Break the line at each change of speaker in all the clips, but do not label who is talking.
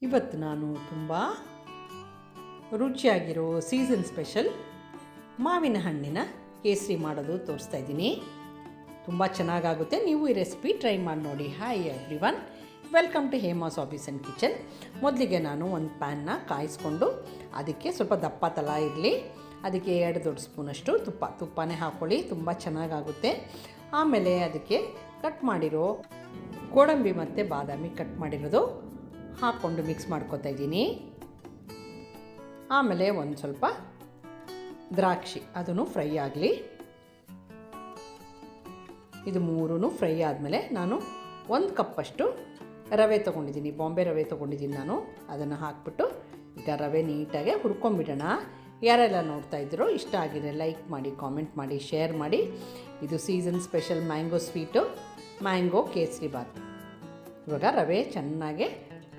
ಇವತ್ತು ನಾನು ತುಂಬ ರುಚಿಯಾಗಿರೋ ಸೀಸನ್ ಸ್ಪೆಷಲ್ ಮಾವಿನ ಹಣ್ಣಿನ ಕೇಸರಿ ಮಾಡೋದು ತೋರಿಸ್ತಾ ಇದ್ದೀನಿ. ತುಂಬ ಚೆನ್ನಾಗಾಗುತ್ತೆ. ನೀವು ಈ ರೆಸಿಪಿ ಟ್ರೈ ಮಾಡಿ ನೋಡಿ. Hi everyone, welcome to Hema's office and kitchen. ಮೊದಲಿಗೆ ನಾನು ಒಂದು ಪ್ಯಾನ್ನ ಕಾಯಿಸ್ಕೊಂಡು ಅದಕ್ಕೆ ಸ್ವಲ್ಪ ದಪ್ಪ ತಲ ಇರಲಿ, ಅದಕ್ಕೆ 2 ದೊಡ್ಡ ಸ್ಪೂನಷ್ಟು ತುಪ್ಪನೇ ಹಾಕ್ಕೊಳ್ಳಿ. ತುಂಬ ಚೆನ್ನಾಗಾಗುತ್ತೆ. ಆಮೇಲೆ ಅದಕ್ಕೆ ಕಟ್ ಮಾಡಿರೋ ಗೋಡಂಬಿ ಮತ್ತು ಬಾದಾಮಿ ಕಟ್ ಮಾಡಿರೋದು ಹಾಕ್ಕೊಂಡು ಮಿಕ್ಸ್ ಮಾಡ್ಕೊತಾ ಇದ್ದೀನಿ. ಆಮೇಲೆ ಒಂದು ಸ್ವಲ್ಪ ದ್ರಾಕ್ಷಿ ಅದನ್ನು ಫ್ರೈ ಆಗಲಿ. ಇದು ಮೂರೂ ಫ್ರೈ ಆದಮೇಲೆ ನಾನು 1 ಕಪ್ಪಷ್ಟು ರವೆ ತೊಗೊಂಡಿದ್ದೀನಿ, ಬಾಂಬೆ ರವೆ ತೊಗೊಂಡಿದ್ದೀನಿ ನಾನು. ಅದನ್ನು ಹಾಕ್ಬಿಟ್ಟು ಈಗ ರವೆ ನೀಟಾಗಿ ಹುರ್ಕೊಂಬಿಡೋಣ. ಯಾರೆಲ್ಲ ನೋಡ್ತಾ ಇದ್ರೋ ಇಷ್ಟ ಆಗಿದೆ ಲೈಕ್ ಮಾಡಿ, ಕಾಮೆಂಟ್ ಮಾಡಿ, ಶೇರ್ ಮಾಡಿ. ಇದು season special mango sweet, mango kesari bath. ಇವಾಗ ರವೆ ಚೆನ್ನಾಗೆ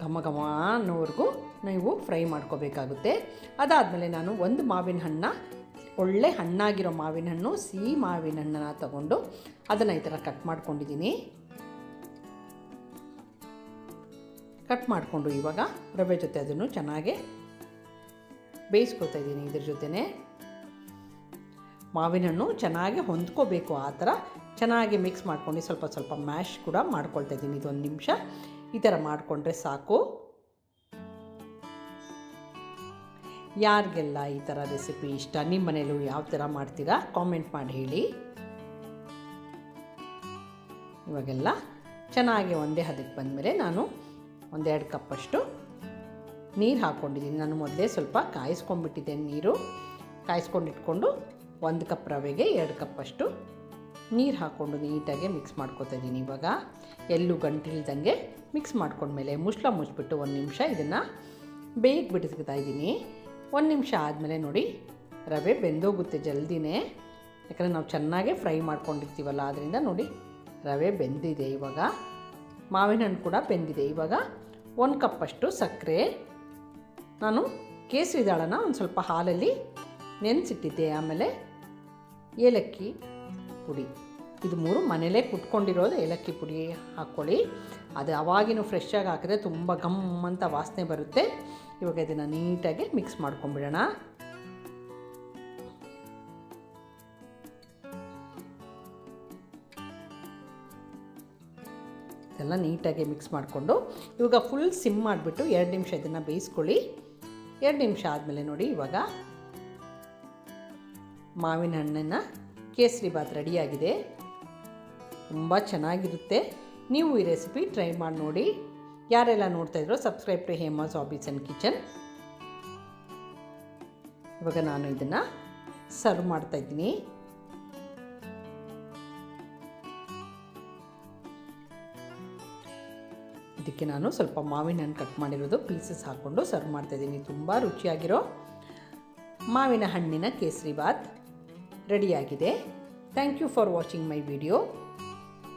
ಘಮ ಘಮ ಅನ್ನೋವರೆಗೂ ನೀವು ಫ್ರೈ ಮಾಡ್ಕೋಬೇಕಾಗುತ್ತೆ. ಅದಾದಮೇಲೆ ನಾನು ಒಂದು ಮಾವಿನ ಹಣ್ಣು, ಒಳ್ಳೆ ಹಣ್ಣಾಗಿರೋ ಮಾವಿನ ಹಣ್ಣು, ಸಿಹಿ ಮಾವಿನ ಹಣ್ಣನ್ನು ತಗೊಂಡು ಅದನ್ನು ಈ ಥರ ಕಟ್ ಮಾಡ್ಕೊಂಡಿದ್ದೀನಿ. ಕಟ್ ಮಾಡಿಕೊಂಡು ಇವಾಗ ರವೆ ಜೊತೆ ಅದನ್ನು ಚೆನ್ನಾಗಿ ಬೇಯಿಸ್ಕೊತಾ ಇದ್ದೀನಿ. ಇದ್ರ ಜೊತೆನೇ ಮಾವಿನ ಹಣ್ಣು ಚೆನ್ನಾಗಿ ಹೊಂದ್ಕೋಬೇಕು, ಆ ಥರ ಚೆನ್ನಾಗಿ ಮಿಕ್ಸ್ ಮಾಡ್ಕೊಂಡು ಸ್ವಲ್ಪ ಸ್ವಲ್ಪ ಮ್ಯಾಶ್ ಕೂಡ ಮಾಡ್ಕೊಳ್ತಾ ಇದ್ದೀನಿ. ಇದೊಂದು ನಿಮಿಷ ಈ ಥರ ಮಾಡಿಕೊಂಡ್ರೆ ಸಾಕು. ಯಾರಿಗೆಲ್ಲ ಈ ಥರ ರೆಸಿಪಿ ಇಷ್ಟ, ನಿಮ್ಮ ಮನೇಲೂ ಯಾವ ಥರ ಮಾಡ್ತೀರಾ ಕಾಮೆಂಟ್ ಮಾಡಿ ಹೇಳಿ. ಇವಾಗೆಲ್ಲ ಚೆನ್ನಾಗಿ ಒಂದೇ ಹದಕ್ಕೆ ಬಂದಮೇಲೆ ನಾನು 1-2 ಕಪ್ಪಷ್ಟು ನೀರು ಹಾಕ್ಕೊಂಡಿದ್ದೀನಿ. ನಾನು ಮೊದಲೇ ಸ್ವಲ್ಪ ಕಾಯಿಸ್ಕೊಂಡ್ಬಿಟ್ಟಿದ್ದೇನೆ. ನೀರು ಕಾಯಿಸ್ಕೊಂಡಿಟ್ಕೊಂಡು 1 ಕಪ್ ರವೆಗೆ 2 ಕಪ್ಪಷ್ಟು ನೀರು ಹಾಕ್ಕೊಂಡು ನೀಟಾಗಿ ಮಿಕ್ಸ್ ಮಾಡ್ಕೊತಾ ಇದ್ದೀನಿ. ಇವಾಗ ಎಲ್ಲೂ ಗಂಟಿಲ್ದಂಗೆ ಮಿಕ್ಸ್ ಮಾಡ್ಕೊಂಡ್ಮೇಲೆ ಮುಚ್ಚಿಬಿಟ್ಟು 1 ನಿಮಿಷ ಇದನ್ನು ಬೇಯಕ್ಕೆ ಬಿಡಿಸ್ತಾ ಇದ್ದೀನಿ. 1 ನಿಮಿಷ ಆದಮೇಲೆ ನೋಡಿ ರವೆ ಬೆಂದೋಗುತ್ತೆ ಜಲ್ದಿನೇ, ಯಾಕಂದರೆ ನಾವು ಚೆನ್ನಾಗೇ ಫ್ರೈ ಮಾಡ್ಕೊಂಡಿರ್ತೀವಲ್ಲ, ಅದರಿಂದ ನೋಡಿ ರವೆ ಬೆಂದಿದೆ. ಇವಾಗ ಮಾವಿನ ಹಣ್ಣು ಕೂಡ ಬೆಂದಿದೆ. ಇವಾಗ 1 ಕಪ್ಪಷ್ಟು ಸಕ್ಕರೆ, ನಾನು ಕೇಸರಿ ದಾಳನ ಒಂದು ಸ್ವಲ್ಪ ಹಾಲಲ್ಲಿ ನೆನೆಸಿಟ್ಟಿದ್ದೆ. ಆಮೇಲೆ ಏಲಕ್ಕಿ ಪುಡಿ, ಇದು 3 ಮನೇಲೇ ಕುಟ್ಕೊಂಡಿರೋದು ಏಲಕ್ಕಿ ಪುಡಿ ಹಾಕ್ಕೊಳ್ಳಿ. ಅದು ಅವಾಗಿನೂ ಫ್ರೆಶ್ಶಾಗಿ ಹಾಕಿದ್ರೆ ತುಂಬ ಘಮ್ ಅಂತ ವಾಸನೆ ಬರುತ್ತೆ. ಇವಾಗ ಇದನ್ನು ನೀಟಾಗಿ ಮಿಕ್ಸ್ ಮಾಡ್ಕೊಂಬಿಡೋಣ. ಇದೆಲ್ಲ ನೀಟಾಗಿ ಮಿಕ್ಸ್ ಮಾಡಿಕೊಂಡು ಇವಾಗ ಫುಲ್ ಸಿಮ್ ಮಾಡಿಬಿಟ್ಟು 2 ನಿಮಿಷ ಇದನ್ನು ಬೇಯಿಸ್ಕೊಳ್ಳಿ. 2 ನಿಮಿಷ ಆದಮೇಲೆ ನೋಡಿ ಇವಾಗ ಮಾವಿನ ಹಣ್ಣಿನ ಕೇಸರಿ ಬಾತ್ ರೆಡಿಯಾಗಿದೆ. ತುಂಬ ಚೆನ್ನಾಗಿರುತ್ತೆ. ನೀವು ಈ ರೆಸಿಪಿ ಟ್ರೈ ಮಾಡಿ ನೋಡಿ. ಯಾರೆಲ್ಲ ನೋಡ್ತಾ ಇದ್ರೋ subscribe to Hema's office and kitchen. ಇವಾಗ ನಾನು ಇದನ್ನು ಸರ್ವ್ ಮಾಡ್ತಾಯಿದ್ದೀನಿ. ಇದಕ್ಕೆ ನಾನು ಸ್ವಲ್ಪ ಮಾವಿನ ಹಣ್ಣು ಕಟ್ ಮಾಡಿರೋದು ಪೀಸಸ್ ಹಾಕ್ಕೊಂಡು ಸರ್ವ್ ಮಾಡ್ತಾಯಿದ್ದೀನಿ. ತುಂಬ ರುಚಿಯಾಗಿರೋ ಮಾವಿನ ಹಣ್ಣಿನ ಕೇಸರಿ ಬಾತ್ ರೆಡಿಯಾಗಿದೆ. Thank you for watching my video.